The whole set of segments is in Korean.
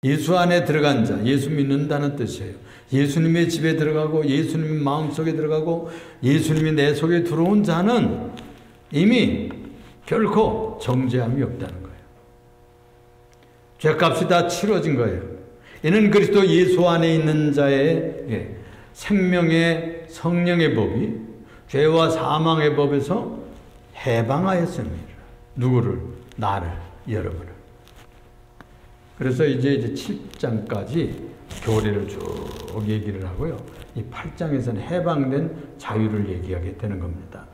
예수 안에 들어간 자, 예수 믿는다는 뜻이에요. 예수님의 집에 들어가고 예수님 마음속에 들어가고 예수님이 내 속에 들어온 자는 이미 결코 정죄함이 없다는 거예요. 죄값이 다 치러진 거예요. 이는 그리스도 예수 안에 있는 자의 생명의 성령의 법이 죄와 사망의 법에서 해방하였습니다. 누구를? 나를, 여러분을. 그래서 이제 7장까지 교리를 쭉 얘기를 하고요. 이 8장에서는 해방된 자유를 얘기하게 되는 겁니다.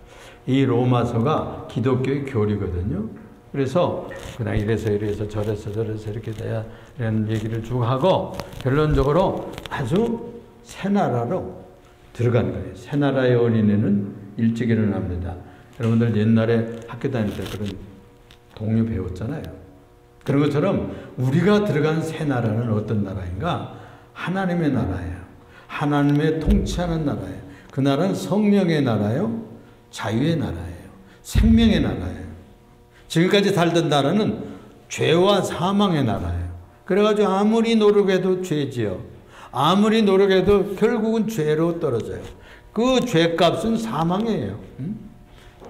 이 로마서가 기독교의 교리거든요. 그래서 그냥 이래서 저래서 이렇게 돼야 이런 얘기를 쭉 하고 결론적으로 아주 새 나라로 들어간 거예요. 새 나라의 어린애는 일찍 일어납니다. 여러분들 옛날에 학교 다닐 때 그런 동요 배웠잖아요. 그런 것처럼 우리가 들어간 새 나라는 어떤 나라인가? 하나님의 나라예요. 하나님의 통치하는 나라예요. 그 나라는 성령의 나라요, 자유의 나라예요, 생명의 나라예요. 지금까지 살던 나라는 죄와 사망의 나라예요. 그래가지고 아무리 노력해도 죄지요. 아무리 노력해도 결국은 죄로 떨어져요. 그 죄값은 사망이에요.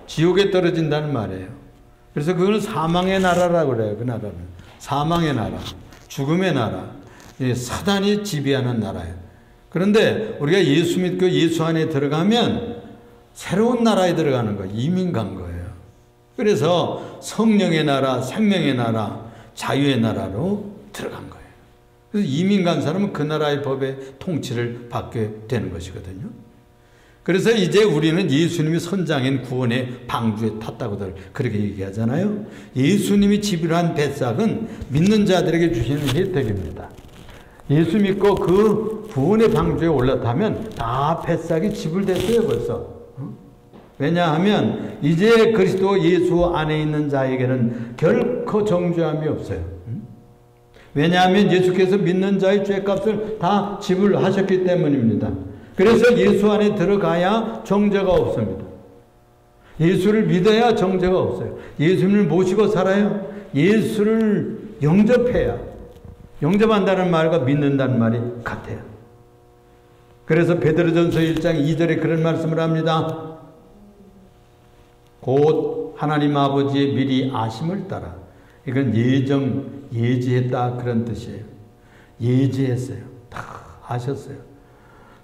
지옥에 떨어진다는 말이에요. 그래서 그걸 사망의 나라라고 그래요. 그 나라는 사망의 나라, 죽음의 나라, 사단이 지배하는 나라예요. 그런데 우리가 예수 믿고 예수 안에 들어가면 새로운 나라에 들어가는 거예요. 이민 간 거예요. 그래서 성령의 나라, 생명의 나라, 자유의 나라로 들어간 거예요. 그래서 이민 간 사람은 그 나라의 법의 통치를 받게 되는 것이거든요. 그래서 이제 우리는 예수님이 선장인 구원의 방주에 탔다고들 그렇게 얘기하잖아요. 예수님이 지불한 뱃삭은 믿는 자들에게 주시는 혜택입니다. 예수 믿고 그 구원의 방주에 올라타면 다 뱃삭이 지불됐어요 벌써. 왜냐하면 이제 그리스도 예수 안에 있는 자에게는 결코 정죄함이 없어요. 왜냐하면 예수께서 믿는 자의 죄값을 다 지불하셨기 때문입니다. 그래서 예수 안에 들어가야 정죄가 없습니다. 예수를 믿어야 정죄가 없어요. 예수님을 모시고 살아요. 예수를 영접해야, 영접한다는 말과 믿는다는 말이 같아요. 그래서 베드로전서 1장 2절에 그런 말씀을 합니다. 곧 하나님 아버지의 미리 아심을 따라. 이건 예지했다 그런 뜻이에요. 예지했어요. 다 아셨어요.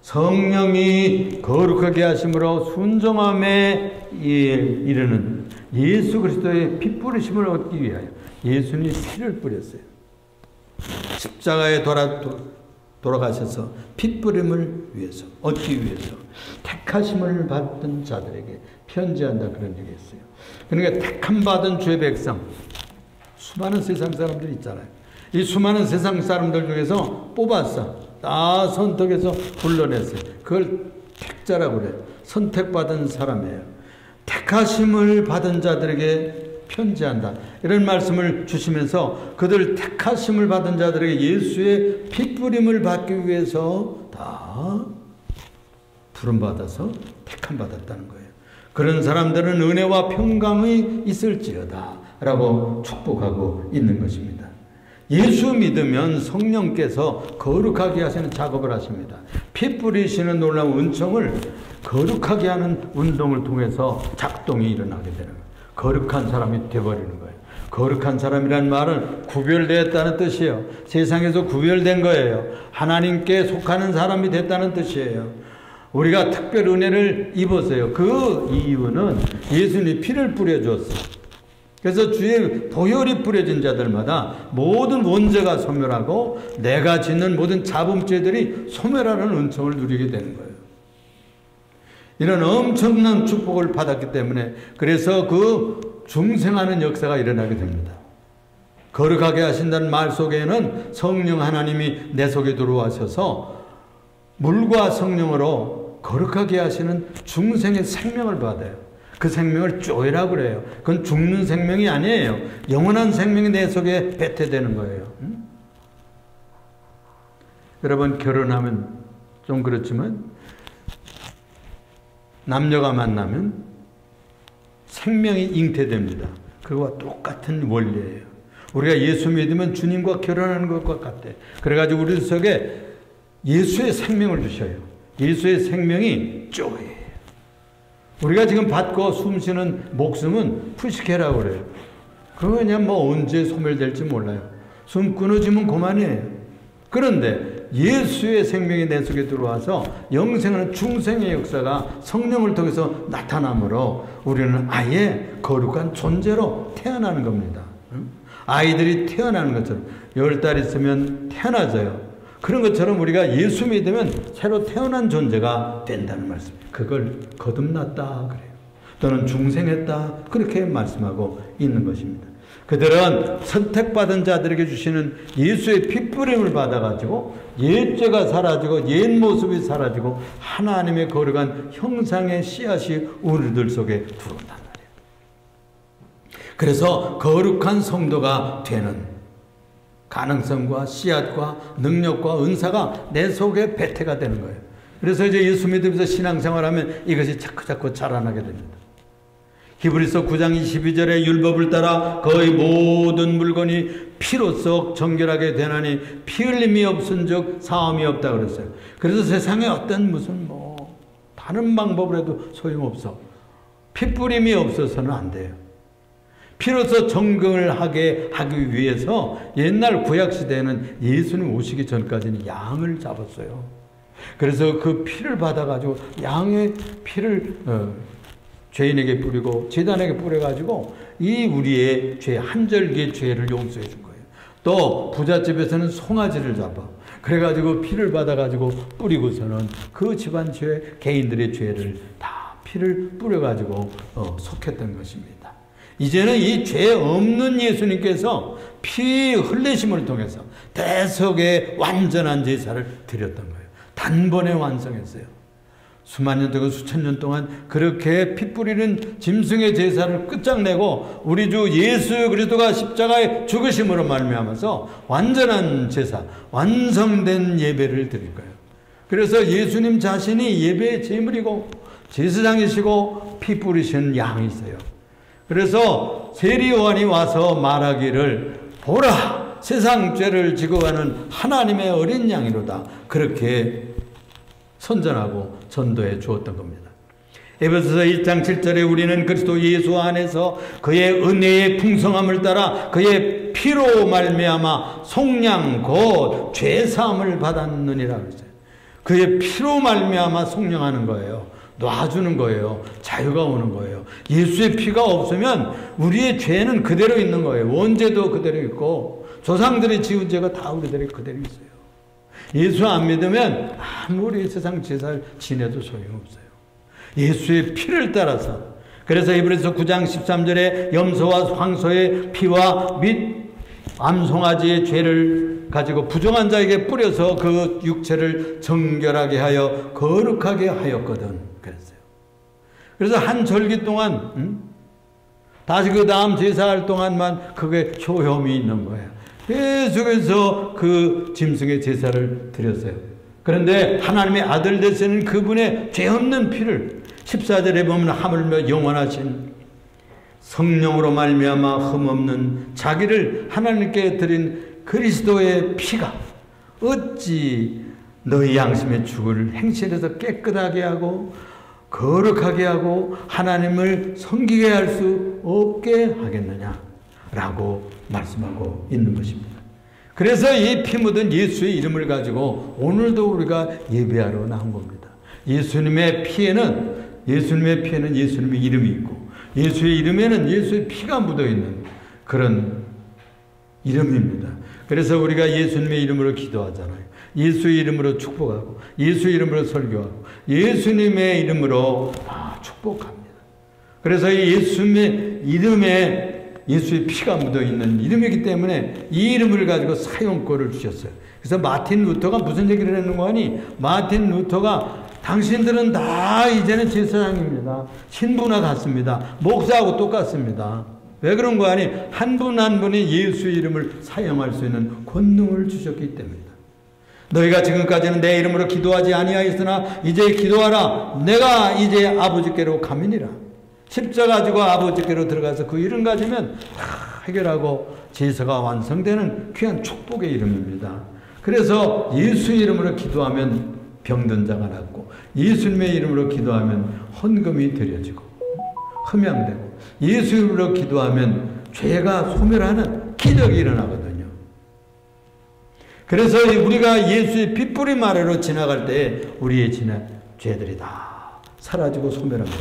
성령이 거룩하게 하심으로 순종함에 이르는 예수 그리스도의 피 뿌리심을 얻기 위하여 예수님이 피를 뿌렸어요. 십자가에 돌아가셔서 피 뿌림을 위해서, 얻기 위해서 택하심을 받은 자들에게 편지한다 그런 얘기 했어요. 그러니까 택함 받은 죄 백성, 수많은 세상 사람들이 있잖아요. 이 수많은 세상 사람들 중에서 뽑았어. 다 선택해서 불러냈어요. 그걸 택자라고 그래요. 선택받은 사람이에요. 택하심을 받은 자들에게 편지한다. 이런 말씀을 주시면서 그들 택하심을 받은 자들에게 예수의 핏부림을 받기 위해서 다 부름받아서 택함받았다는 거예요. 그런 사람들은 은혜와 평강이 있을지어다 라고 축복하고 있는 것입니다. 예수 믿으면 성령께서 거룩하게 하시는 작업을 하십니다. 피 뿌리시는 놀라운 은총을 거룩하게 하는 운동을 통해서 작동이 일어나게 되는 거예요. 거룩한 사람이 되어버리는 거예요. 거룩한 사람이란 말은 구별되었다는 뜻이에요. 세상에서 구별된 거예요. 하나님께 속하는 사람이 됐다는 뜻이에요. 우리가 특별 은혜를 입었어요. 그 이유는 예수님이 피를 뿌려줬어요. 그래서 주의 보혈이 뿌려진 자들마다 모든 원죄가 소멸하고 내가 짓는 모든 잡음죄들이 소멸하는 은총을 누리게 되는 거예요. 이런 엄청난 축복을 받았기 때문에 그래서 그 중생하는 역사가 일어나게 됩니다. 거룩하게 하신다는 말 속에는 성령 하나님이 내 속에 들어와셔서 물과 성령으로 거룩하게 하시는 중생의 생명을 받아요. 그 생명을 쪼이라고 그래요. 그건 죽는 생명이 아니에요. 영원한 생명이 내 속에 배태되는 거예요. 여러분 결혼하면 좀 그렇지만 남녀가 만나면 생명이 잉태됩니다. 그거와 똑같은 원리예요. 우리가 예수 믿으면 주님과 결혼하는 것과 같대. 그래가지고 우리 속에 예수의 생명을 주셔요. 예수의 생명이 쪼예요. 우리가 지금 받고 숨쉬는 목숨은 푸시케라고 그래요. 그거 그냥 뭐 언제 소멸될지 몰라요. 숨 끊어지면 그만이에요. 그런데 예수의 생명이 내 속에 들어와서 영생하는 중생의 역사가 성령을 통해서 나타나므로 우리는 아예 거룩한 존재로 태어나는 겁니다. 아이들이 태어나는 것처럼 10달 있으면 태어나져요. 그런 것처럼 우리가 예수 믿으면 새로 태어난 존재가 된다는 말씀. 그걸 거듭났다 그래요. 또는 중생했다 그렇게 말씀하고 있는 것입니다. 그들은 선택받은 자들에게 주시는 예수의 핏부림을 받아가지고 옛죄가 사라지고 옛 모습이 사라지고 하나님의 거룩한 형상의 씨앗이 우리들 속에 들어온단 말이에요. 그래서 거룩한 성도가 되는 가능성과 씨앗과 능력과 은사가 내 속에 배태가 되는 거예요. 그래서 이제 예수 믿으면서 신앙생활하면 이것이 자꾸자꾸 자라나게 됩니다. 히브리서 9장 22절에 율법을 따라 거의 모든 물건이 피로써 정결하게 되나니 피 흘림이 없은즉 사함이 없다 그랬어요. 그래서 세상에 어떤 무슨 뭐 다른 방법을 해도 소용없어. 핏부림이 없어서는 안 돼요. 피로써 정결하게 하기 위해서 옛날 구약시대에는 예수님 오시기 전까지는 양을 잡았어요. 그래서 그 피를 받아가지고 양의 피를 죄인에게 뿌리고 제단에게 뿌려가지고 이 우리의 죄 한 절기의 죄를 용서해 준 거예요. 또 부잣집에서는 송아지를 잡아 그래가지고 피를 받아가지고 뿌리고서는 그 집안 죄 개인들의 죄를 다 피를 뿌려가지고 속했던 것입니다. 이제는 이 죄 없는 예수님께서 피 흘리심을 통해서 대속의 완전한 제사를 드렸던 거예요. 단번에 완성했어요. 수만 년 동안 수천 년 동안 그렇게 피 뿌리는 짐승의 제사를 끝장내고 우리 주 예수 그리스도가 십자가의 죽으심으로 말미암아서 완전한 제사, 완성된 예배를 드릴 거예요. 그래서 예수님 자신이 예배의 제물이고 제사장이시고 피 뿌리신 양이세요. 그래서 세리 요한이 와서 말하기를 보라 세상 죄를 지고 가는 하나님의 어린 양이로다 그렇게 선전하고 전도해 주었던 겁니다. 에베소서 1장 7절에 우리는 그리스도 예수 안에서 그의 은혜의 풍성함을 따라 그의 피로 말미암아 속량 곧 죄사함을 받았느니라 그랬어요. 그의 피로 말미암아 속량하는 거예요. 놔주는 거예요. 자유가 오는 거예요. 예수의 피가 없으면 우리의 죄는 그대로 있는 거예요. 원죄도 그대로 있고 조상들이 지은 죄가 다 우리들이 그대로 있어요. 예수 안 믿으면 아무리 세상 제사를 지내도 소용없어요. 예수의 피를 따라서. 그래서 히브리서 9장 13절에 염소와 황소의 피와 및 암송아지의 죄를 가지고 부정한 자에게 뿌려서 그 육체를 정결하게 하여 거룩하게 하였거든 그랬어요. 그래서 한 절기 동안 다시 그 다음 제사할 동안만 그게 효험이 있는 거예요. 계속해서 그 짐승의 제사를 드렸어요. 그런데 하나님의 아들 되시는 그분의 죄 없는 피를 14절에 보면 하물며 영원하신 성령으로 말미암아 흠없는 자기를 하나님께 드린 그리스도의 피가 어찌 너희 양심의 죽을 행실에서 깨끗하게 하고 거룩하게 하고 하나님을 섬기게 할 수 없게 하겠느냐 라고 말씀하고 있는 것입니다. 그래서 이 피 묻은 예수의 이름을 가지고 오늘도 우리가 예배하러 나온 겁니다. 예수님의 피에는 예수님의 이름이 있고 예수의 이름에는 예수의 피가 묻어있는 그런 이름입니다. 그래서 우리가 예수님의 이름으로 기도하잖아요. 예수의 이름으로 축복하고 예수의 이름으로 설교하고 예수님의 이름으로 축복합니다. 그래서 이 예수님의 이름에 예수의 피가 묻어있는 이름이기 때문에 이 이름을 가지고 사용권을 주셨어요. 그래서 마틴 루터가 무슨 얘기를 했는 거 아니? 마틴 루터가 당신들은 다 이제는 제사장입니다. 신부나 같습니다. 목사하고 똑같습니다. 왜 그런 거 아니? 한 분 한 분이 예수의 이름을 사용할 수 있는 권능을 주셨기 때문입니다. 너희가 지금까지는 내 이름으로 기도하지 아니하였으나 이제 기도하라. 내가 이제 아버지께로 가미니라. 십자가 가지고 아버지께로 들어가서 그 이름 가지면 다 해결하고 제사가 완성되는 귀한 축복의 이름입니다. 그래서 예수 이름으로 기도하면 병든 자가 낫고, 예수님의 이름으로 기도하면 헌금이 드려지고 흠양되고, 예수 이름으로 기도하면 죄가 소멸하는 기적이 일어나거든요. 그래서 우리가 예수의 핏뿌림 아래로 지나갈 때 우리의 죄들이 다 사라지고 소멸합니다.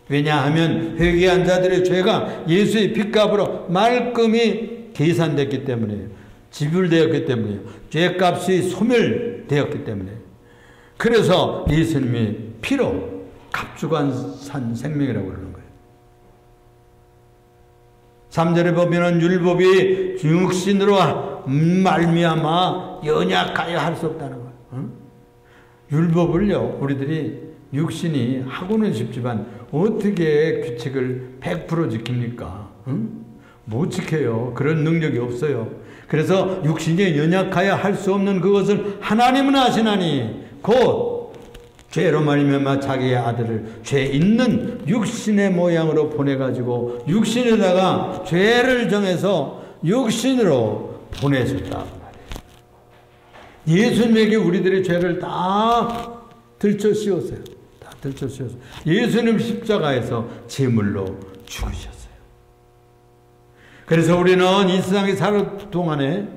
왜냐하면 회개한 자들의 죄가 예수의 핏값으로 말끔히 계산됐기 때문이에요. 지불되었기 때문이에요. 죄값이 소멸되었기 때문에. 그래서 예수님이 피로 값주고 산 생명이라고 그러는 거예요. 3절에 보면은 율법이 육신으로 말미암아 연약하여 할 수 없다는 거예요. 응? 율법을요, 우리들이 육신이 하고는 싶지만 어떻게 규칙을 100% 지킵니까? 응? 못 지켜요. 그런 능력이 없어요. 그래서 육신이 연약하여 할 수 없는 그것을 하나님은 아시나니 곧 죄로 말미암아 자기의 아들을 죄 있는 육신의 모양으로 보내가지고 육신에다가 죄를 정해서 육신으로 보내셨다. 예수님에게 우리들의 죄를 다 들쳐 씌웠어요. 다 들쳐 씌웠어요. 예수님 십자가에서 제물로 죽으셨어요. 그래서 우리는 이 세상에 살 동안에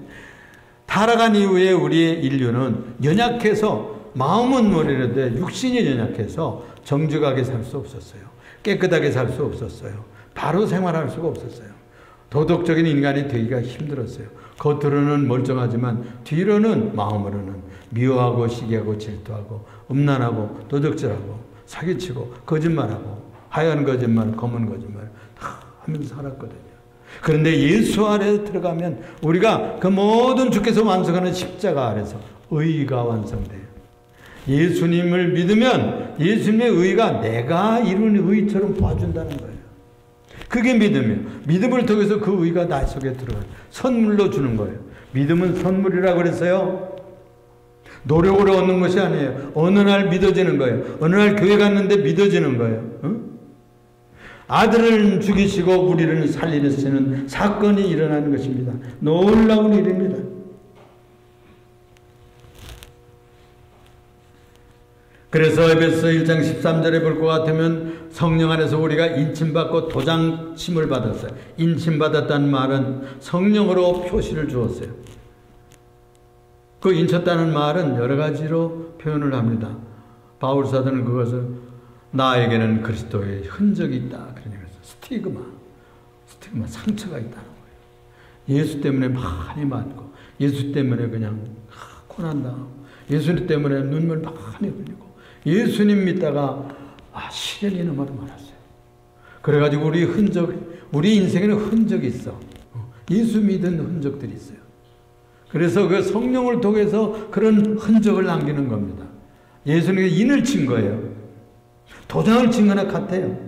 타락한 이후에 우리의 인류는 연약해서 마음은 머리라도 육신이 연약해서 정직하게 살 수 없었어요. 깨끗하게 살 수 없었어요. 바로 생활할 수가 없었어요. 도덕적인 인간이 되기가 힘들었어요. 겉으로는 멀쩡하지만 뒤로는 마음으로는 미워하고 시기하고 질투하고 음란하고 도적질하고 사기치고 거짓말하고 하얀 거짓말 검은 거짓말 다 하면서 살았거든요. 그런데 예수 아래에 들어가면 우리가 그 모든 주께서 완성하는 십자가 아래서 의가 완성돼요. 예수님을 믿으면 예수님의 의가 내가 이룬 의처럼 도와준다는 거예요. 그게 믿음이에요. 믿음을 통해서 그 의가 나 속에 들어가요. 선물로 주는 거예요. 믿음은 선물이라고 그랬어요. 노력으로 얻는 것이 아니에요. 어느 날 믿어지는 거예요. 어느 날 교회 갔는데 믿어지는 거예요. 응? 아들을 죽이시고 우리를 살리시는 사건이 일어나는 것입니다. 놀라운 일입니다. 그래서 에베소 1장 13절에 볼 것 같으면 성령 안에서 우리가 인침받고 도장침을 받았어요. 인침받았다는 말은 성령으로 표시를 주었어요. 그 인쳤다는 말은 여러 가지로 표현을 합니다. 바울 사도는 그것을 나에게는 그리스도의 흔적이 있다. 그러니까 스티그마, 상처가 있다는 거예요. 예수 때문에 많이 맞고, 예수 때문에 그냥 고난당하고, 예수님 때문에 눈물 많이 흘리고, 예수님 믿다가 시련이 너무 많았어요. 그래가지고 우리 인생에는 흔적이 있어. 예수 믿은 흔적들이 있어요. 그래서 그 성령을 통해서 그런 흔적을 남기는 겁니다. 예수님께 인을 친 거예요. 도장을 친 거나 같아요.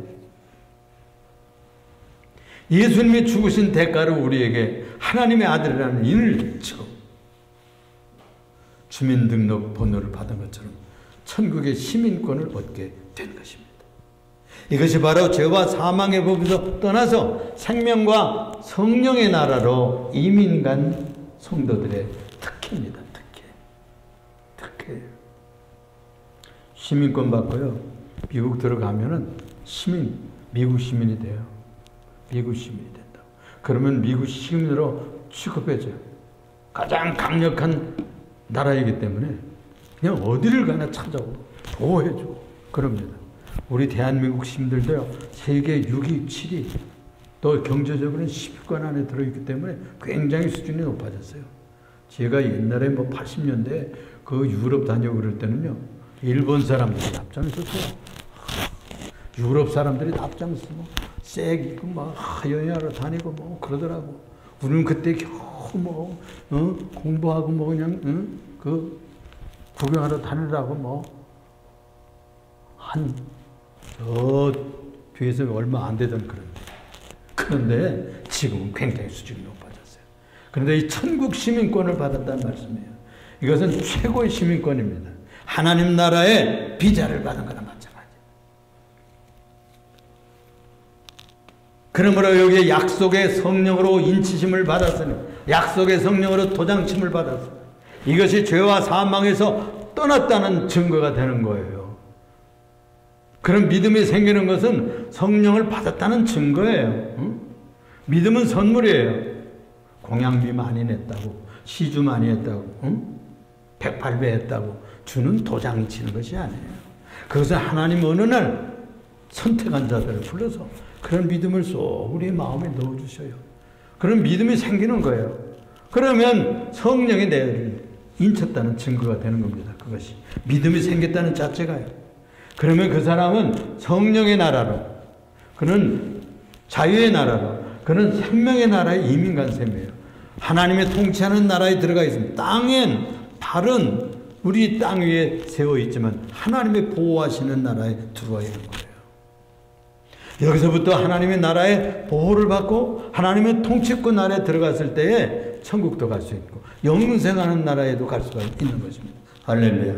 예수님이 죽으신 대가로 우리에게 하나님의 아들이라는 인을 치고 주민등록 번호를 받은 것처럼 천국의 시민권을 얻게 된 것입니다. 이것이 바로 죄와 사망의 법에서 떠나서 생명과 성령의 나라로 이민 간 성도들의 특혜입니다. 특혜. 시민권 받고요. 미국 들어가면은 미국 시민이 돼요. 미국 시민이 된다고. 그러면 미국 시민으로 취급해줘요. 가장 강력한 나라이기 때문에 그냥 어디를 가나 찾아오고 보호해주고 그럽니다. 우리 대한민국 시민들도요. 세계 6위, 7위 또 경제적으로는 10위권 안에 들어있기 때문에 굉장히 수준이 높아졌어요. 제가 옛날에 80년대 그 유럽 다녀오고 그럴 때는요. 일본 사람들이 앞장섰어요. 유럽 사람들이 앞장서고 색 입고 막 여행하러 다니고 그러더라고. 우리는 그때 겨우 공부하고 그냥 그 구경하러 다니라고 저 뒤에서 얼마 안 되던 그런데 지금은 굉장히 수준이 높아졌어요. 그런데 이 천국 시민권을 받았다는 말씀이에요. 이것은 최고의 시민권입니다. 하나님 나라의 비자를 받은 거나 마찬가지예요. 그러므로 여기에 약속의 성령으로 인치심을 받았으니, 약속의 성령으로 도장침을 받았으니, 이것이 죄와 사망에서 떠났다는 증거가 되는 거예요. 그런 믿음이 생기는 것은 성령을 받았다는 증거예요. 응? 믿음은 선물이에요. 공양비 많이 냈다고, 시주 많이 했다고, 응? 108배 했다고 주는 도장이 치는 것이 아니에요. 그것은 하나님 어느 날 선택한 자들을 불러서 그런 믿음을 쏙 우리의 마음에 넣어주셔요. 그런 믿음이 생기는 거예요. 그러면 성령이 내를 인쳤다는 증거가 되는 겁니다. 그것이 믿음이 생겼다는 자체가요. 그러면 그 사람은 성령의 나라로, 그는 자유의 나라로, 그는 생명의 나라에 이민 간 셈이에요. 하나님의 통치하는 나라에 들어가 있습니다. 땅엔 다른 우리 땅 위에 세워 있지만 하나님의 보호하시는 나라에 들어와 있는 거예요. 여기서부터 하나님의 나라의 보호를 받고 하나님의 통치권 아래 들어갔을 때에 천국도 갈 수 있고 영생하는 나라에도 갈 수가 있는 것입니다. 할렐루야.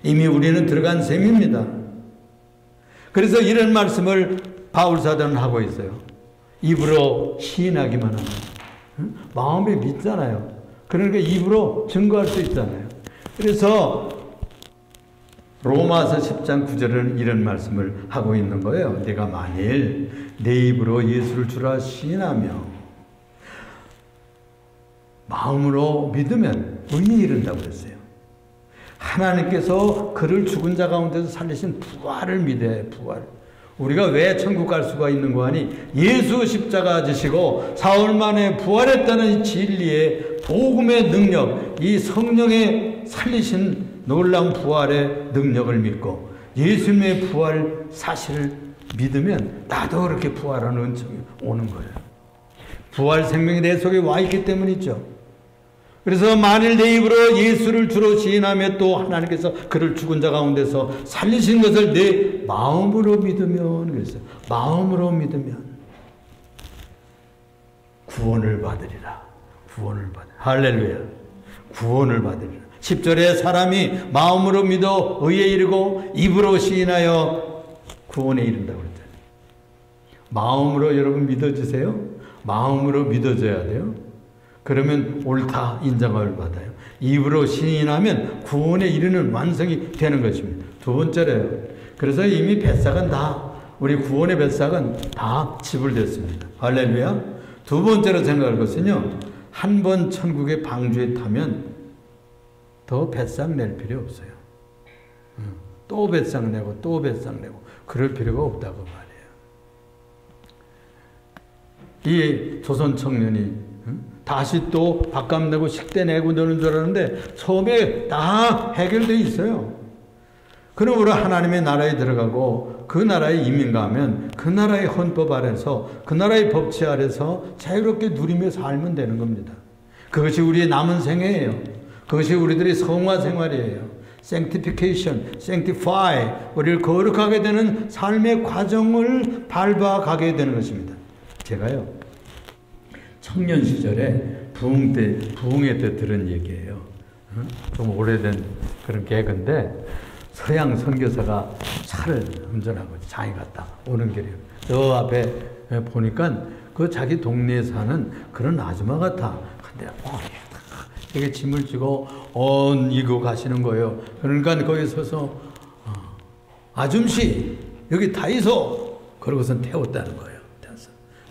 이미 우리는 들어간 셈입니다. 그래서 이런 말씀을 바울사도는 하고 있어요. 입으로 시인하기만 하면, 마음에 믿잖아요. 그러니까 입으로 증거할 수 있잖아요. 그래서 로마서 10장 9절은 이런 말씀을 하고 있는 거예요. 내가 만일 내 입으로 예수를 주라 시인하며 마음으로 믿으면 의에 이른다고 그랬어요. 하나님께서 그를 죽은 자 가운데서 살리신 부활을 믿어야 해요. 부활. 우리가 왜 천국 갈 수가 있는 거 아니? 예수 십자가 지시고 사흘 만에 부활했다는 진리의 복음의 능력, 이 성령의 살리신 놀라운 부활의 능력을 믿고 예수님의 부활 사실을 믿으면 나도 그렇게 부활하는 은총이 오는 거예요. 부활 생명이 내 속에 와 있기 때문이죠. 그래서 만일 내 입으로 예수를 주로 시인하며 또 하나님께서 그를 죽은 자 가운데서 살리신 것을 내 마음으로 믿으면, 그랬어요. 마음으로 믿으면 구원을 받으리라. 구원을 받으리라. 할렐루야. 구원을 받으리라. 10절에 사람이 마음으로 믿어 의에 이르고 입으로 시인하여 구원에 이른다고 그랬잖아요. 마음으로 여러분 믿어주세요. 마음으로 믿어줘야 돼요. 그러면 옳다 인정을 받아요. 입으로 시인하면 구원에 이르는 완성이 되는 것입니다. 두 번째로요. 그래서 이미 뱃삭은 다, 우리 구원의 뱃삭은 다 지불됐습니다. 할렐루야. 두 번째로 생각할 것은요, 한 번 천국의 방주에 타면 더 뱃삭 낼 필요 없어요. 또 뱃삭 내고 또 뱃삭 내고 그럴 필요가 없다고 말이에요. 이 조선 청년이 다시 또 밥값 내고 식대 내고 노는 줄 알았는데 처음에 다 해결되어 있어요. 그러므로 하나님의 나라에 들어가고 그 나라에 이민 가면 그 나라의 헌법 아래서 그 나라의 법치 아래서 자유롭게 누리며 살면 되는 겁니다. 그것이 우리의 남은 생애예요. 그것이 우리들의 성화 생활이에요. sanctification, sanctify, 우리를 거룩하게 되는 삶의 과정을 밟아가게 되는 것입니다. 제가요, 청년 시절에 부흥회 때 들은 얘기예요. 좀 오래된 그런 개그인데, 서양 선교사가 차를 운전하고 장에 갔다 오는 길이에요. 저 앞에 보니까 그 자기 동네에 사는 그런 아줌마 같아. 근데 이게 짐을 지고 이고 가시는 거예요. 그러니까 거기 서서 아줌씨 여기 다 있어. 그러고선 태웠다는 거예요.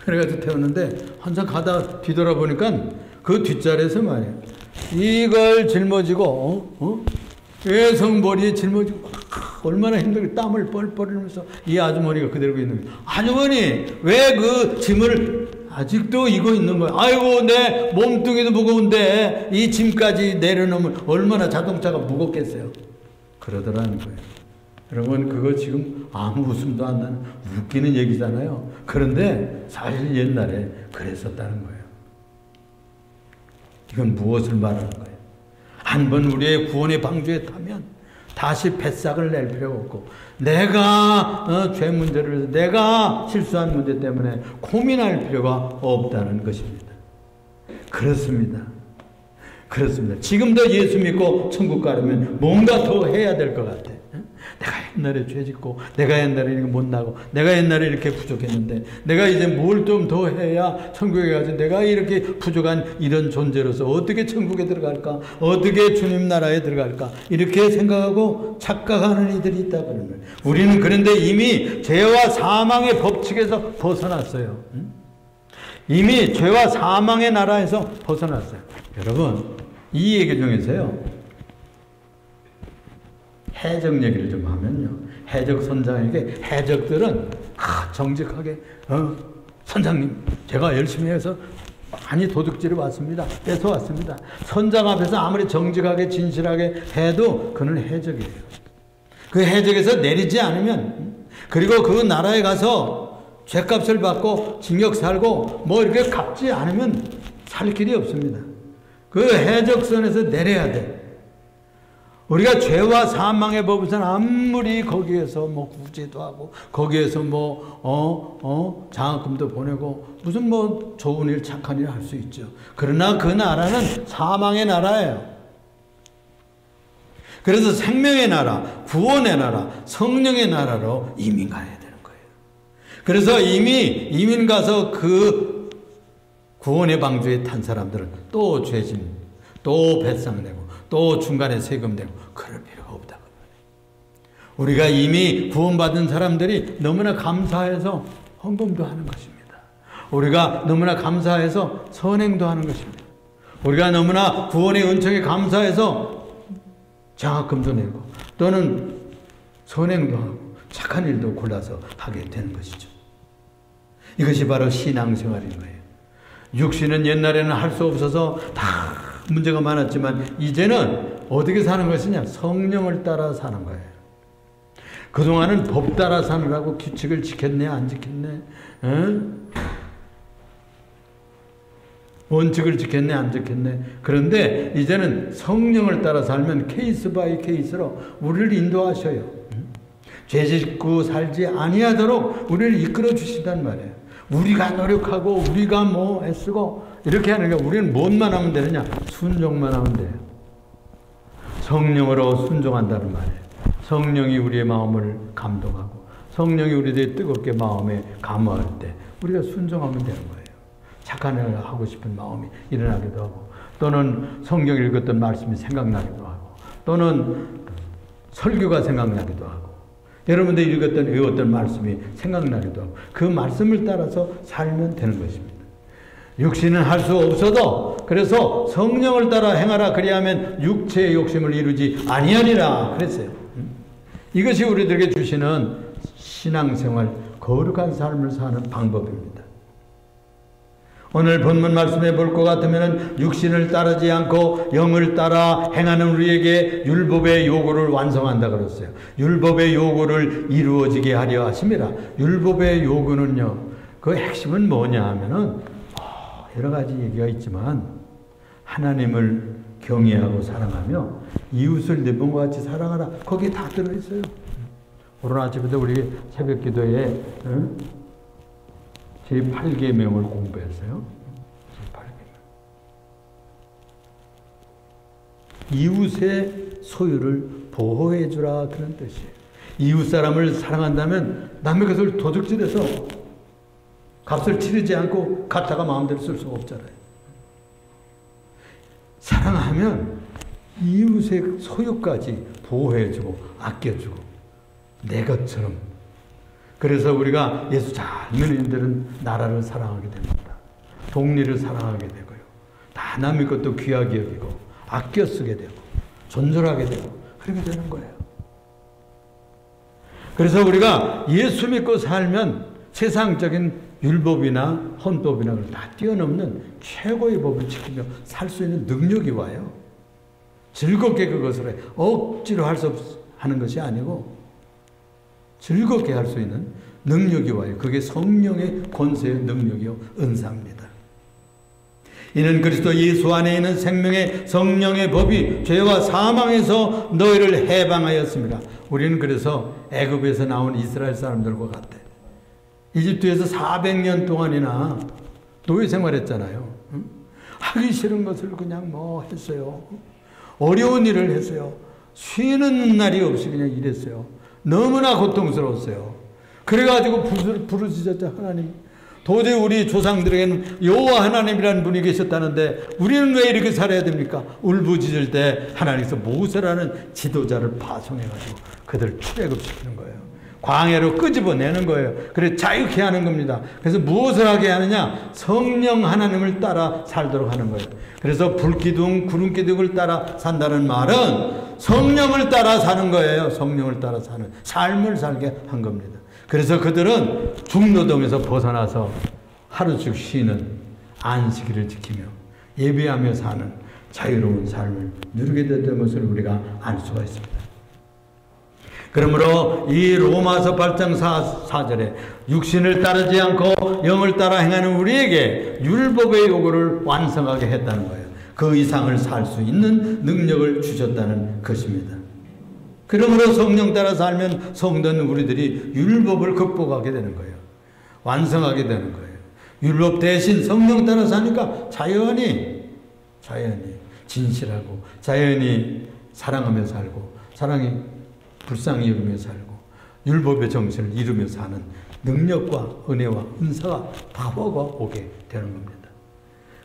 그래가지고 태웠는데 한참 가다 뒤돌아보니까 그 뒷자리에서 말이에요. 이걸 짊어지고 외성머리에 짊어지고 얼마나 힘들게 땀을 뻘뻘 흘리면서 이 아주머니가 그대로 있는 거예요. 아주머니 왜 그 짐을 아직도 이고 있는 거예요. 아이고 내 몸뚱이도 무거운데 이 짐까지 내려놓으면 얼마나 자동차가 무겁겠어요. 그러더라는 거예요. 여러분 그거 지금 아무 웃음도 안 나는 웃기는 얘기잖아요. 그런데 사실 옛날에 그랬었다는 거예요. 이건 무엇을 말하는 거예요? 한 번 우리의 구원의 방주에 타면 다시 뱃삭을 낼 필요가 없고 내가 죄 문제를 내가 실수한 문제 때문에 고민할 필요가 없다는 것입니다. 그렇습니다. 그렇습니다. 지금도 예수 믿고 천국 가려면 뭔가 더 해야 될 것 같아. 내가 옛날에 죄 짓고, 내가 옛날에 이렇게 못나고, 내가 옛날에 이렇게 부족했는데, 내가 이제 뭘 좀 더 해야 천국에 가서 내가 이렇게 부족한 이런 존재로서 어떻게 천국에 들어갈까? 어떻게 주님 나라에 들어갈까? 이렇게 생각하고 착각하는 이들이 있다 그러는 거예요. 우리는 그런데 이미 죄와 사망의 법칙에서 벗어났어요. 이미 죄와 사망의 나라에서 벗어났어요. 여러분, 이 얘기 중에서요, 해적 얘기를 좀 하면요, 해적 선장에게 해적들은 정직하게 선장님, 제가 열심히 해서 많이 도둑질해 왔습니다. 뺏어왔습니다. 선장 앞에서 아무리 정직하게 진실하게 해도 그는 해적이에요. 그 해적에서 내리지 않으면, 그리고 그 나라에 가서 죄값을 받고 징역 살고 뭐 이렇게 갚지 않으면 살 길이 없습니다. 그 해적선에서 내려야 돼. 우리가 죄와 사망의 법에서는 아무리 거기에서 뭐 구제도 하고, 거기에서 뭐, 장학금도 보내고, 무슨 뭐 좋은 일, 착한 일 할 수 있죠. 그러나 그 나라는 사망의 나라예요. 그래서 생명의 나라, 구원의 나라, 성령의 나라로 이민 가야 되는 거예요. 그래서 이미 이민 가서 그 구원의 방주에 탄 사람들은 또 죄짐, 또 배상 내고, 또 중간에 세금 내고 그럴 필요가 없다고. 우리가 이미 구원받은 사람들이 너무나 감사해서 헌금도 하는 것입니다. 우리가 너무나 감사해서 선행도 하는 것입니다. 우리가 너무나 구원의 은총에 감사해서 장학금도 내고 또는 선행도 하고 착한 일도 골라서 하게 되는 것이죠. 이것이 바로 신앙생활인 거예요. 육신은 옛날에는 할 수 없어서 다 문제가 많았지만 이제는 어떻게 사는 것이냐? 성령을 따라 사는 거예요. 그동안은 법 따라 사느라고 규칙을 지켰네 안 지켰네, 원칙을 지켰네 안 지켰네. 그런데 이제는 성령을 따라 살면 케이스 바이 케이스로 우리를 인도하셔요. 죄 짓고 살지 아니하도록 우리를 이끌어 주신단 말이에요. 우리가 노력하고 우리가 뭐 애쓰고 이렇게 하는 게, 우리는 뭔만 하면 되느냐? 순종만 하면 돼요. 성령으로 순종한다는 말이에요. 성령이 우리의 마음을 감동하고 성령이 우리들의 뜨겁게 마음에 감화할 때 우리가 순종하면 되는 거예요. 착한 일을 하고 싶은 마음이 일어나기도 하고, 또는 성경 읽었던 말씀이 생각나기도 하고, 또는 설교가 생각나기도 하고, 여러분들이 읽었던 외웠던 말씀이 생각나기도 하고, 그 말씀을 따라서 살면 되는 것입니다. 육신은 할 수 없어도, 그래서 성령을 따라 행하라, 그리하면 육체의 욕심을 이루지 아니하리라 그랬어요. 이것이 우리들에게 주시는 신앙생활, 거룩한 삶을 사는 방법입니다. 오늘 본문 말씀해 볼 것 같으면 육신을 따르지 않고 영을 따라 행하는 우리에게 율법의 요구를 완성한다 그랬어요. 율법의 요구를 이루어지게 하려 하심이라. 율법의 요구는요, 그 핵심은 뭐냐 하면은 여러 가지 얘기가 있지만, 하나님을 경외하고 사랑하며 이웃을 내 몸과 같이 사랑하라, 거기에 다 들어있어요. 오늘 아침부터 우리 새벽 기도에 제8계명을 공부했어요. 제8계명. 이웃의 소유를 보호해 주라, 그런 뜻이에요. 이웃 사람을 사랑한다면 남의 것을 도둑질해서 값을 치르지 않고 갖다가 마음대로 쓸 수가 없잖아요. 사랑하면 이웃의 소유까지 보호해 주고 아껴 주고 내 것처럼. 그래서 우리가 예수 잘 믿는 이들은 나라를 사랑하게 됩니다. 동리를 사랑하게 되고요. 다 남의 것도 귀하게 여기고 아껴 쓰게 되고 존절하게 되고 그렇게 되는 거예요. 그래서 우리가 예수 믿고 살면 세상적인 율법이나 헌법이나 걸 다 뛰어넘는 최고의 법을 지키며 살 수 있는 능력이 와요. 즐겁게 그것을 해. 억지로 하는 것이 아니고 즐겁게 할 수 있는 능력이 와요. 그게 성령의 권세의 능력이요, 은사입니다. 이는 그리스도 예수 안에 있는 생명의 성령의 법이 죄와 사망에서 너희를 해방하였습니다. 우리는 그래서 애굽에서 나온 이스라엘 사람들과 같아. 이집트에서 400년 동안이나 노예 생활했잖아요. 하기 싫은 것을 그냥 뭐 했어요. 어려운 일을 했어요. 쉬는 날이 없이 그냥 일했어요. 너무나 고통스러웠어요. 그래가지고 부르짖었죠. 하나님, 도저히 우리 조상들에게는 여호와 하나님이라는 분이 계셨다는데 우리는 왜 이렇게 살아야 됩니까? 울부짖을 때 하나님께서 모세라는 지도자를 파송해가지고 그들을 출애굽시키는 거예요. 광야로 끄집어내는 거예요. 그래서 자유케 하는 겁니다. 그래서 무엇을 하게 하느냐? 성령 하나님을 따라 살도록 하는 거예요. 그래서 불기둥, 구름기둥을 따라 산다는 말은 성령을 따라 사는 거예요. 성령을 따라 사는 삶을 살게 한 겁니다. 그래서 그들은 중노동에서 벗어나서 하루씩 쉬는 안식일을 지키며 예배하며 사는 자유로운 삶을 누리게 됐던 것을 우리가 알 수가 있습니다. 그러므로 이 로마서 8장 4절에 육신을 따르지 않고 영을 따라 행하는 우리에게 율법의 요구를 완성하게 했다는 거예요. 그 이상을 살 수 있는 능력을 주셨다는 것입니다. 그러므로 성령 따라 살면 성도는 우리들이 율법을 극복하게 되는 거예요. 완성하게 되는 거예요. 율법 대신 성령 따라 사니까 자연히 진실하고 자연히 사랑하며 살고 사랑이 불쌍히 여기며 살고 율법의 정신을 이루며 사는 능력과 은혜와 은사가 다가가 오게 되는 겁니다.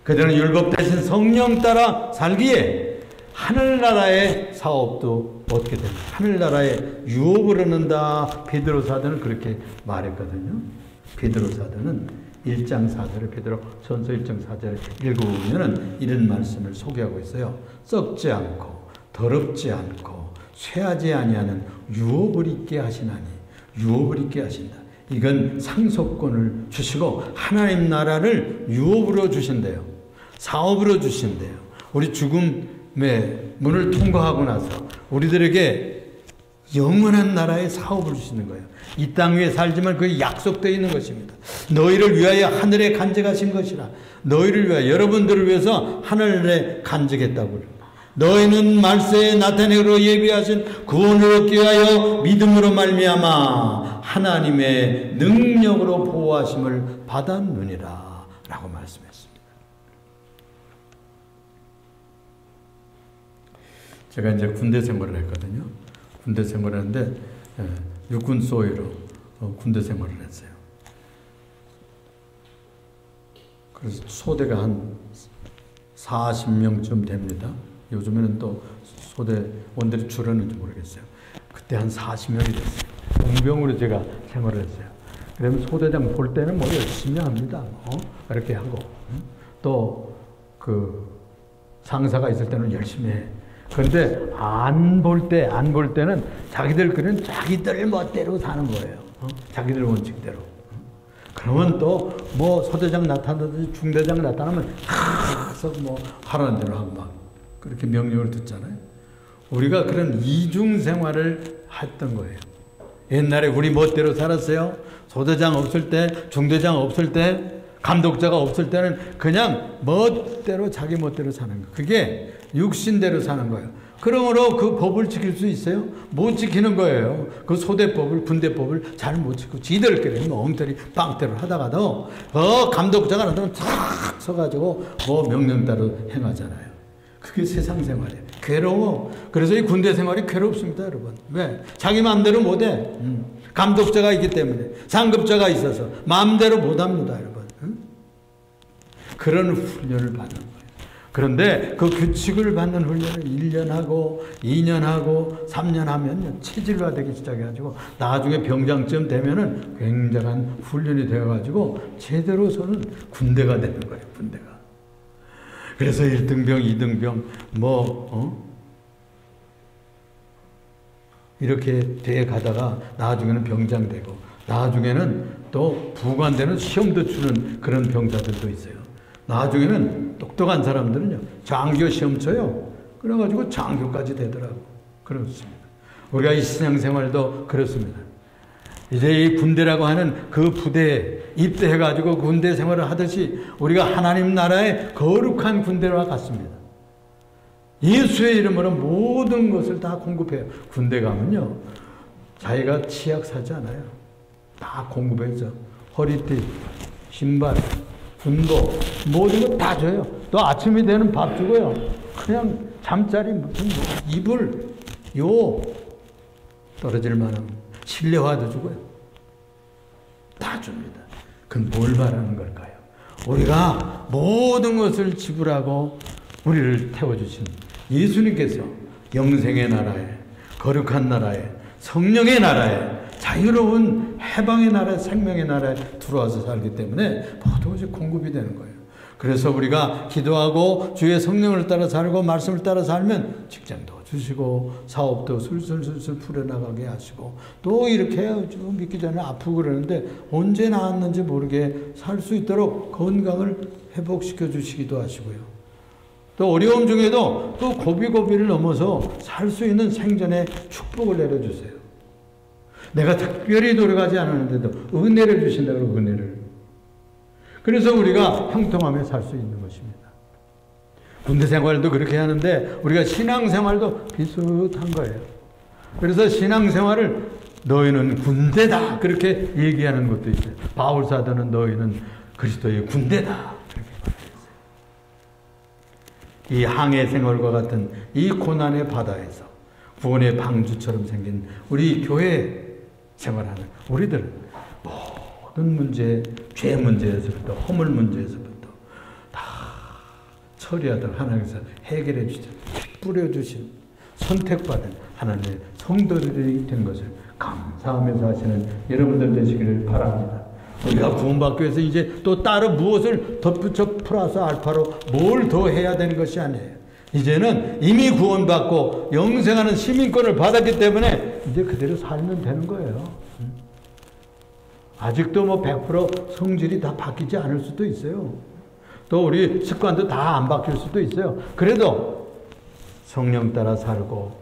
그들은 율법 대신 성령 따라 살기에 하늘나라의 사업도 얻게 됩니다. 하늘나라의 유업을 얻는다. 베드로 사도는 그렇게 말했거든요. 베드로 사도는 1장 4절을 베드로 전서 1장 4절을 읽어보면 이런 말씀을 소개하고 있어요. 썩지 않고 더럽지 않고 쇠하지 아니하는 유업을 있게 하시나니 유업을 있게 하신다. 이건 상속권을 주시고 하나님 나라를 유업으로 주신대요. 사업으로 주신대요. 우리 죽음의 문을 통과하고 나서 우리들에게 영원한 나라의 사업을 주시는 거예요. 이 땅 위에 살지만 그게 약속되어 있는 것입니다. 너희를 위하여 하늘에 간직하신 것이라. 너희를 위하여 여러분들을 위해서 하늘에 간직했다고. 너희는 말세에 나타내기로 예비하신 구원을 얻기 위하여 믿음으로 말미암아 하나님의 능력으로 보호하심을 받았느니라 라고 말씀했습니다. 제가 이제 군대 생활을 했거든요. 군대 생활을 했는데 육군 소위로 군대 생활을 했어요. 그래서 소대가 한 40명쯤 됩니다. 요즘에는 또 소대 원들이 줄었는지 모르겠어요. 그때 한 40명이 됐어요. 공병으로 제가 생활을 했어요. 그러면 소대장 볼 때는 뭐 열심히 합니다. 이렇게 하고 또 그 상사가 있을 때는 열심히 해. 그런데 안 볼 때는 자기들 그런 자기들 멋대로 사는 거예요. 자기들 원칙대로. 그러면 또 뭐 소대장 나타나든지 중대장 나타나면 가서 뭐 하라는 대로 하고 막 그렇게 명령을 듣잖아요. 우리가 그런 이중 생활을 했던 거예요. 옛날에 우리 멋대로 살았어요. 소대장 없을 때, 중대장 없을 때, 감독자가 없을 때는 그냥 멋대로 자기 멋대로 사는 거예요. 그게 육신대로 사는 거예요. 그러므로 그 법을 지킬 수 있어요? 못 지키는 거예요. 그 소대법을, 군대법을 잘 못 지키고 지들끼리 엉터리 빵대로 하다가도 감독자가 나타나면 탁 서가지고 뭐 명령 따로 행하잖아요. 그게 세상 생활이에요. 괴로워. 그래서 이 군대 생활이 괴롭습니다, 여러분. 왜? 자기 마음대로 못해. 감독자가 있기 때문에. 상급자가 있어서 마음대로 못합니다, 여러분. 그런 훈련을 받는 거예요. 그런데 그 규칙을 받는 훈련을 1년 하고 2년 하고 3년 하면 체질화되기 시작해가지고 나중에 병장쯤 되면은 굉장한 훈련이 되어가지고 제대로서는 군대가 되는 거예요, 군대가. 그래서 1등병, 2등병, 이렇게 돼 가다가 나중에는 병장 되고, 나중에는 또 부관되는 시험도 주는 그런 병사들도 있어요. 나중에는 똑똑한 사람들은요, 장교 시험 쳐요. 그래가지고 장교까지 되더라고. 그렇습니다. 우리가 이 신앙생활도 그렇습니다. 이제 이 군대라고 하는 그 부대에 입대해가지고 군대 생활을 하듯이 우리가 하나님 나라의 거룩한 군대와 같습니다. 예수의 이름으로 모든 것을 다 공급해요. 군대 가면요, 자기가 치약 사지 않아요. 다 공급해서 허리띠, 신발, 군복 모든 거 다 줘요. 또 아침이 되는 밥 주고요. 그냥 잠자리 무슨 이불 요 떨어질 만한 실내화도 주고요. 다 줍니다. 그건 뭘 말하는 걸까요? 우리가 모든 것을 지불하고 우리를 태워주신 예수님께서 영생의 나라에, 거룩한 나라에, 성령의 나라에, 자유로운 해방의 나라에, 생명의 나라에 들어와서 살기 때문에 모든 것이 공급이 되는 거예요. 그래서 우리가 기도하고 주의 성령을 따라 살고 말씀을 따라 살면 직장도 주시고 사업도 술술술술 풀어나가게 하시고, 또 이렇게 좀 믿기 전에 아프고 그러는데 언제 나았는지 모르게 살 수 있도록 건강을 회복시켜 주시기도 하시고요. 또 어려움 중에도 또 고비고비를 넘어서 살 수 있는 생전의 축복을 내려주세요. 내가 특별히 노력하지 않았는데도 은혜를 주신다고, 은혜를. 그래서 우리가 형통하며 살 수 있는 것입니다. 군대 생활도 그렇게 하는데 우리가 신앙생활도 비슷한 거예요. 그래서 신앙생활을 너희는 군대다 그렇게 얘기하는 것도 있어요. 바울사도는 너희는 그리스도의 군대다 그렇게 말했어요. 이 항해 생활과 같은 이 고난의 바다에서 구원의 방주처럼 생긴 우리 교회 생활하는 우리들은 모든 문제, 죄 문제에서부터 허물 문제에서부터 다 처리하도록 하나님께서 해결해 주신, 뿌려주신, 선택받은 하나님의 성도들이 된 것을 감사하면서 하시는 여러분들 되시기를 바랍니다. 우리가 구원받기 위해서 이제 또 따로 무엇을 덧붙여 플러스 알파로 뭘 더 해야 되는 것이 아니에요. 이제는 이미 구원받고 영생하는 시민권을 받았기 때문에 이제 그대로 살면 되는 거예요. 아직도 뭐 100% 성질이 다 바뀌지 않을 수도 있어요. 또 우리 습관도 다 안 바뀔 수도 있어요. 그래도 성령 따라 살고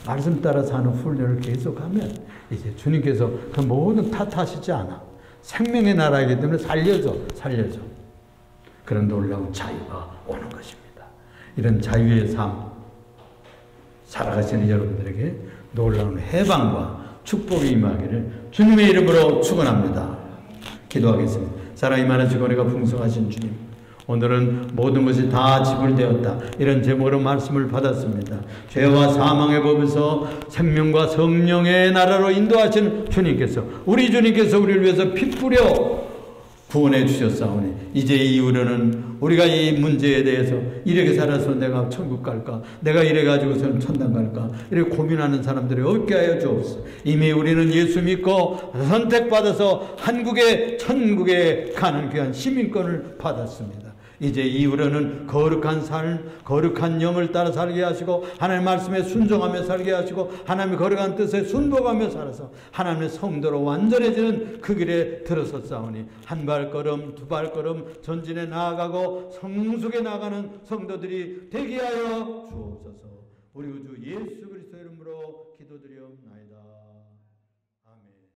말씀 따라 사는 훈련을 계속하면 이제 주님께서 그 모든 탓하시지 않아. 생명의 나라이기 때문에 살려줘. 그런 놀라운 자유가 오는 것입니다. 이런 자유의 삶 살아가시는 여러분들에게 놀라운 해방과 축복이 임하기를 주님의 이름으로 축원합니다. 기도하겠습니다. 사랑이 많으시고 은혜가 풍성하신 주님, 오늘은 모든 것이 다 지불되었다 이런 제목으로 말씀을 받았습니다. 죄와 사망의 법에서 생명과 성령의 나라로 인도하시는 주님께서, 우리 주님께서 우리를 위해서 피 뿌려 구원해 주셨사오니 이제 이후로는 우리가 이 문제에 대해서 이렇게 살아서 내가 천국 갈까, 내가 이래 가지고서는 천당 갈까, 이렇게 고민하는 사람들이 없게 하여 주옵소서. 이미 우리는 예수 믿고 선택받아서 한국의 천국에 가는 귀한 시민권을 받았습니다. 이제 이후로는 거룩한 삶, 거룩한 영을 따라 살게 하시고 하나님의 말씀에 순종하며 살게 하시고 하나님의 거룩한 뜻에 순복하며 살아서 하나님의 성도로 완전해지는 그 길에 들어섰사오니 한 발걸음 두 발걸음 전진해 나아가고 성숙에 나가는 성도들이 되게 하여 주옵소서. 우리 구주 예수 그리스도 이름으로 기도드리옵나이다.